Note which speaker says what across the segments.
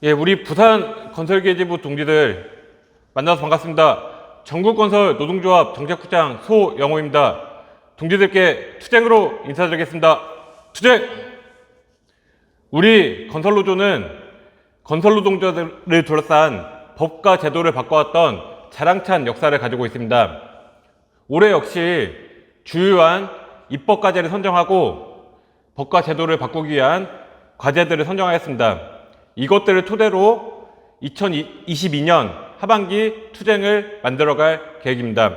Speaker 1: 예, 우리 부산 건설계지부 동지들 만나서 반갑습니다. 전국건설 노동조합 정책부장 소영호입니다. 동지들께 투쟁으로 인사드리겠습니다. 투쟁! 우리 건설노조는 건설노동자들을 둘러싼 법과 제도를 바꿔왔던 자랑찬 역사를 가지고 있습니다. 올해 역시 주요한 입법 과제를 선정하고 법과 제도를 바꾸기 위한 과제들을 선정하였습니다. 이것들을 토대로 2022년 하반기 투쟁을 만들어갈 계획입니다.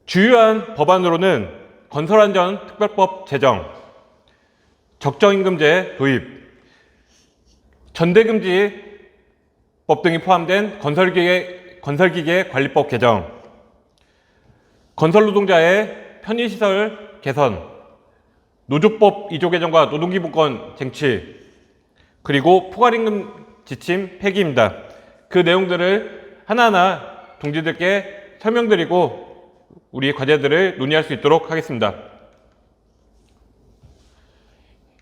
Speaker 1: 주요한 법안으로는 건설안전특별법 제정, 적정임금제 도입, 전대금지법 등이 포함된 건설기계 관리법 개정, 건설노동자의 편의시설 개선, 노조법 2조 개정과 노동기본권 쟁취, 그리고 포괄임금 지침 폐기입니다. 그 내용들을 하나하나 동지들께 설명드리고 우리 과제들을 논의할 수 있도록 하겠습니다.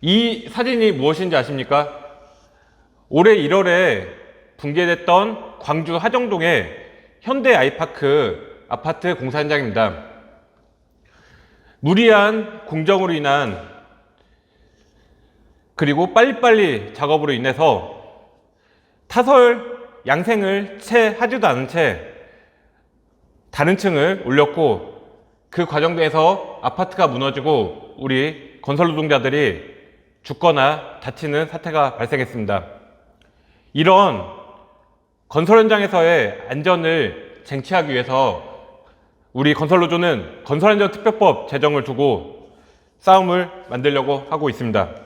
Speaker 1: 이 사진이 무엇인지 아십니까? 올해 1월에 붕괴됐던 광주 하정동의 현대 아이파크 아파트 공사 현장입니다. 무리한 공정으로 인한 그리고 빨리빨리 작업으로 인해서 타설 양생을 채 하지도 않은 채 다른 층을 올렸고 그 과정 내에서 아파트가 무너지고 우리 건설 노동자들이 죽거나 다치는 사태가 발생했습니다. 이런 건설 현장에서의 안전을 쟁취하기 위해서 우리 건설노조는 건설안전특별법 제정을 두고 싸움을 만들려고 하고 있습니다.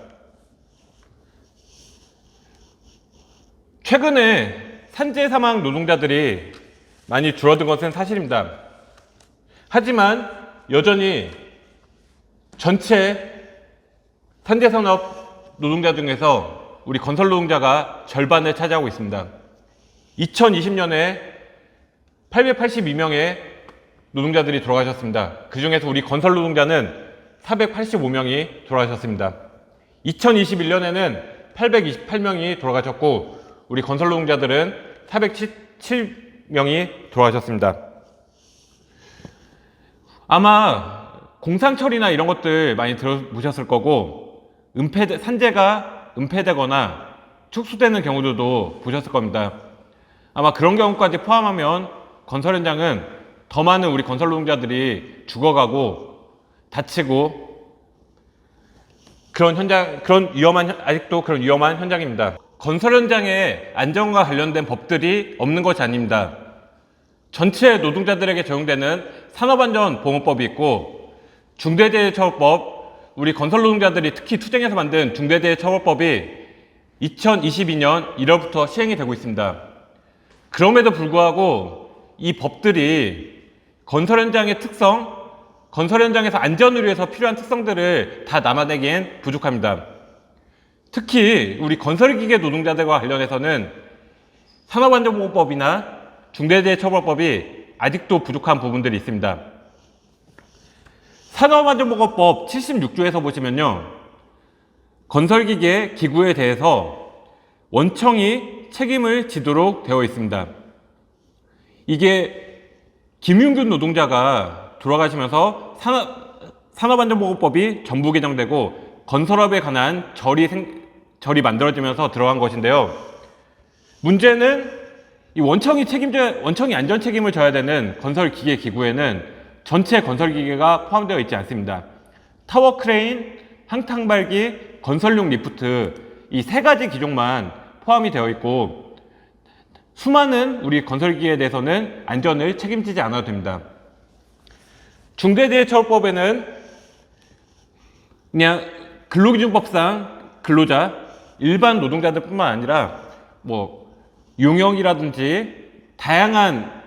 Speaker 1: 최근에 산재 사망 노동자들이 많이 줄어든 것은 사실입니다. 하지만 여전히 전체 산재산업 노동자 중에서 우리 건설 노동자가 절반을 차지하고 있습니다. 2020년에 882명의 노동자들이 돌아가셨습니다. 그 중에서 우리 건설 노동자는 485명이 돌아가셨습니다. 2021년에는 828명이 돌아가셨고 우리 건설 노동자들은 417명이 돌아가셨습니다. 아마 공상처리나 이런 것들 많이 들어보셨을 거고 산재가 은폐되거나 축소되는 경우들도 보셨을 겁니다. 아마 그런 경우까지 포함하면 건설 현장은 더 많은 우리 건설 노동자들이 죽어가고 다치고 아직도 그런 위험한 현장입니다. 건설 현장에 안전과 관련된 법들이 없는 것이 아닙니다. 전체 노동자들에게 적용되는 산업안전보건법이 있고 중대재해처벌법, 우리 건설 노동자들이 특히 투쟁해서 만든 중대재해처벌법이 2022년 1월부터 시행이 되고 있습니다. 그럼에도 불구하고 이 법들이 건설 현장의 특성, 건설 현장에서 안전을 위해서 필요한 특성들을 다 남아내기엔 부족합니다. 특히 우리 건설기계 노동자들과 관련해서는 산업안전보건법이나 중대재해처벌법이 아직도 부족한 부분들이 있습니다. 산업안전보건법 76조에서 보시면요, 건설기계 기구에 대해서 원청이 책임을 지도록 되어 있습니다. 이게 김윤균 노동자가 돌아가시면서 산업안전보건법이 전부 개정되고 건설업에 관한 절이 만들어지면서 들어간 것인데요. 문제는 이 원청이 안전 책임을 져야 되는 건설기계 기구에는 전체 건설기계가 포함되어 있지 않습니다. 타워 크레인, 항탕발기, 건설용 리프트 이 세 가지 기종만 포함이 되어 있고 수많은 우리 건설기계에 대해서는 안전을 책임지지 않아도 됩니다. 중대재해처벌법에는 그냥 근로기준법상 근로자, 일반 노동자들 뿐만 아니라 용역이라든지 다양한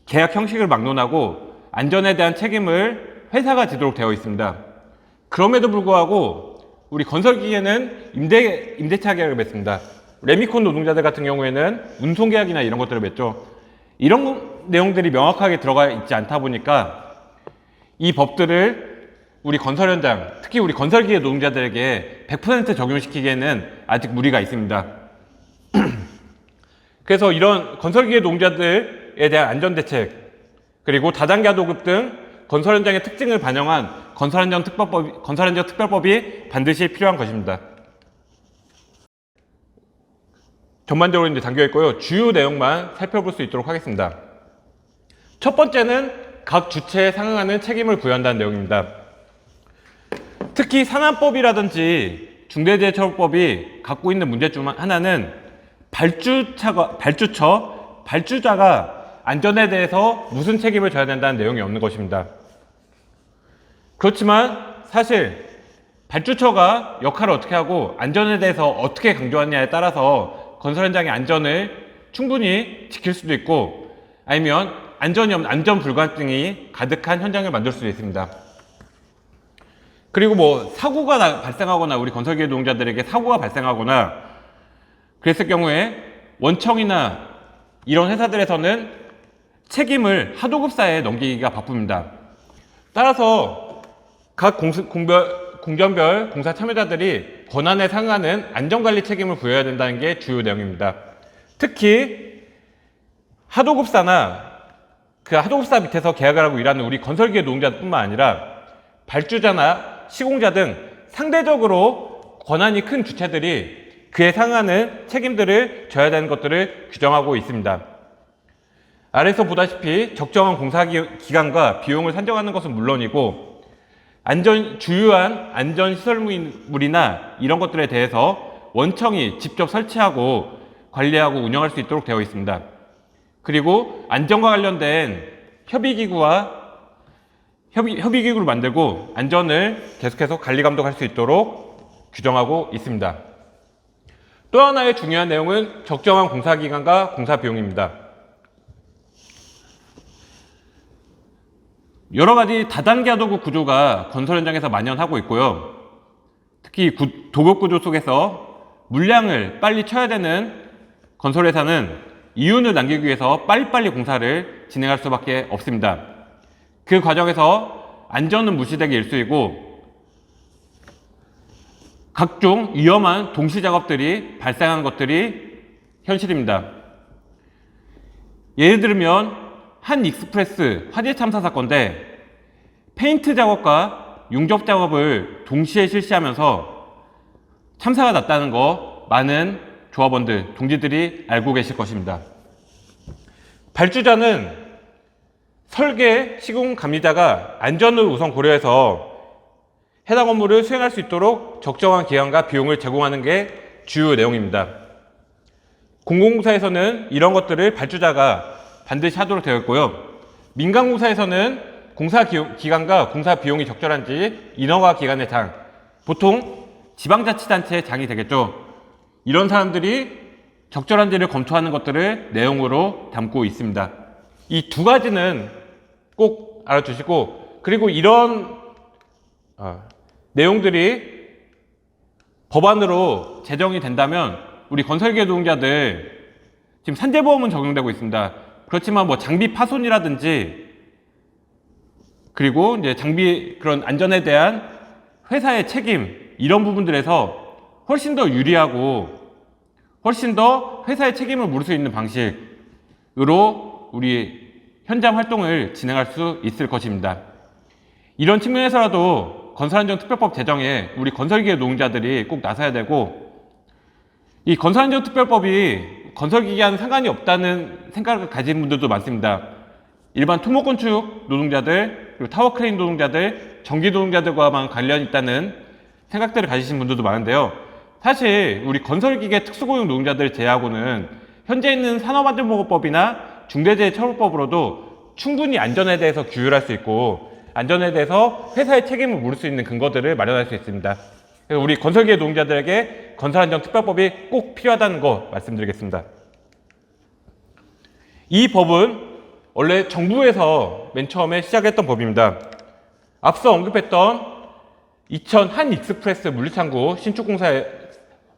Speaker 1: 계약 형식을 막론하고 안전에 대한 책임을 회사가 지도록 되어 있습니다. 그럼에도 불구하고 우리 건설기계는 임대차 계약을 맺습니다. 레미콘 노동자들 같은 경우에는 운송계약이나 이런 것들을 맺죠. 이런 내용들이 명확하게 들어가 있지 않다 보니까 이 법들을 우리 건설 현장, 특히 우리 건설기계 노동자들에게 100% 적용시키기에는 아직 무리가 있습니다. 그래서 이런 건설기계 노동자들에 대한 안전대책, 그리고 다단계 하도급 등 건설 현장의 특징을 반영한 건설안전특별법이 반드시 필요한 것입니다. 전반적으로 이제 담겨 있고요. 주요 내용만 살펴볼 수 있도록 하겠습니다. 첫 번째는 각 주체에 상응하는 책임을 부여한다는 내용입니다. 특히 산안법이라든지 중대재해처벌법이 갖고 있는 문제 중 하나는 발주자가 안전에 대해서 무슨 책임을 져야 된다는 내용이 없는 것입니다. 그렇지만 사실 발주처가 역할을 어떻게 하고 안전에 대해서 어떻게 강조하느냐에 따라서 건설 현장의 안전을 충분히 지킬 수도 있고, 아니면 안전이 없는 안전 불감증이 가득한 현장을 만들 수도 있습니다. 그리고 뭐 사고가 발생하거나, 우리 건설기계 노동자들에게 사고가 발생하거나 그랬을 경우에 원청이나 이런 회사들에서는 책임을 하도급사에 넘기기가 바쁩니다. 따라서 각 공정별 공사 참여자들이 권한에 상응하는 안전관리 책임을 부여해야 된다는 게 주요 내용입니다. 특히 하도급사나 그 하도급사 밑에서 계약을 하고 일하는 우리 건설기계 노동자뿐만 아니라 발주자나 시공자 등 상대적으로 권한이 큰 주체들이 그에 상응하는 책임들을 져야 되는 것들을 규정하고 있습니다. 아래에서 보다시피 적정한 공사 기간과 비용을 산정하는 것은 물론이고, 주요한 안전시설물이나 이런 것들에 대해서 원청이 직접 설치하고 관리하고 운영할 수 있도록 되어 있습니다. 그리고 안전과 관련된 협의기구를 만들고 안전을 계속해서 관리 감독할 수 있도록 규정하고 있습니다. 또 하나의 중요한 내용은 적정한 공사 기간과 공사 비용입니다. 여러 가지 다단계 하도급 구조가 건설 현장에서 만연하고 있고요. 특히 도급 구조 속에서 물량을 빨리 쳐야 되는 건설회사는 이윤을 남기기 위해서 빨리빨리 공사를 진행할 수밖에 없습니다. 그 과정에서 안전은 무시되게 일쑤이고 각종 위험한 동시 작업들이 발생하는 것들이 현실입니다. 예를 들면 한 익스프레스 화재 참사 사건인데 페인트 작업과 용접 작업을 동시에 실시하면서 참사가 났다는 거 많은 조합원들, 동지들이 알고 계실 것입니다. 발주자는 설계, 시공 감리자가 안전을 우선 고려해서 해당 업무를 수행할 수 있도록 적정한 기간과 비용을 제공하는 게 주요 내용입니다. 공공공사에서는 이런 것들을 발주자가 반드시 하도록 되어 있고요. 민간공사에서는 공사 기간과 공사 비용이 적절한지 인허가 기관의 장, 보통 지방자치단체의 장이 되겠죠. 이런 사람들이 적절한지를 검토하는 것들을 내용으로 담고 있습니다. 이 두 가지는 꼭 알아주시고, 그리고 이런 내용들이 법안으로 제정이 된다면 우리 건설계 노동자들 지금 산재보험은 적용되고 있습니다. 그렇지만 뭐 장비 파손이라든지 그리고 이제 그런 안전에 대한 회사의 책임, 이런 부분들에서 훨씬 더 유리하고 훨씬 더 회사의 책임을 물을 수 있는 방식으로 우리 현장 활동을 진행할 수 있을 것입니다. 이런 측면에서라도 건설안전특별법 제정에 우리 건설기계 노동자들이 꼭 나서야 되고, 이 건설안전특별법이 건설기계와는 상관이 없다는 생각을 가진 분들도 많습니다. 일반 토목건축 노동자들, 그리고 타워크레인 노동자들, 전기 노동자들과만 관련이 있다는 생각들을 가지신 분들도 많은데요. 사실 우리 건설기계 특수고용 노동자들 제외하고는 현재 있는 산업안전보건법이나 중대재해처벌법으로도 충분히 안전에 대해서 규율할 수 있고 안전에 대해서 회사의 책임을 물을 수 있는 근거들을 마련할 수 있습니다. 그래서 우리 건설기계 노동자들에게 건설안전특별법이 꼭 필요하다는 거 말씀드리겠습니다. 이 법은 원래 정부에서 맨 처음에 시작했던 법입니다. 앞서 언급했던 2000 한 익스프레스 물류창고 신축공사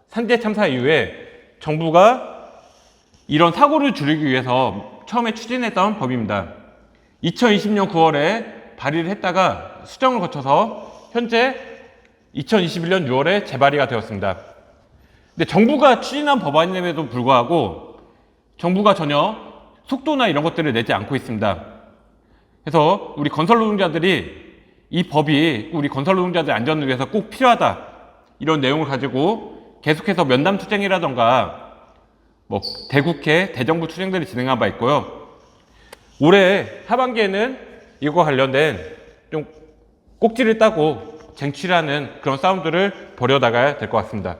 Speaker 1: 산재 참사 이후에 정부가 이런 사고를 줄이기 위해서 처음에 추진했던 법입니다. 2020년 9월에 발의를 했다가 수정을 거쳐서 현재 2021년 6월에 재발의가 되었습니다. 근데 정부가 추진한 법안임에도 불구하고 정부가 전혀 속도나 이런 것들을 내지 않고 있습니다. 그래서 우리 건설 노동자들이 이 법이 우리 건설 노동자들 안전을 위해서 꼭 필요하다, 이런 내용을 가지고 계속해서 면담 투쟁이라던가 뭐 대국회, 대정부 투쟁들이 진행한 바 있고요. 올해 하반기에는 이거 관련된 좀 꼭지를 따고 쟁취하는 그런 싸움들을 벌여나가야 될 것 같습니다.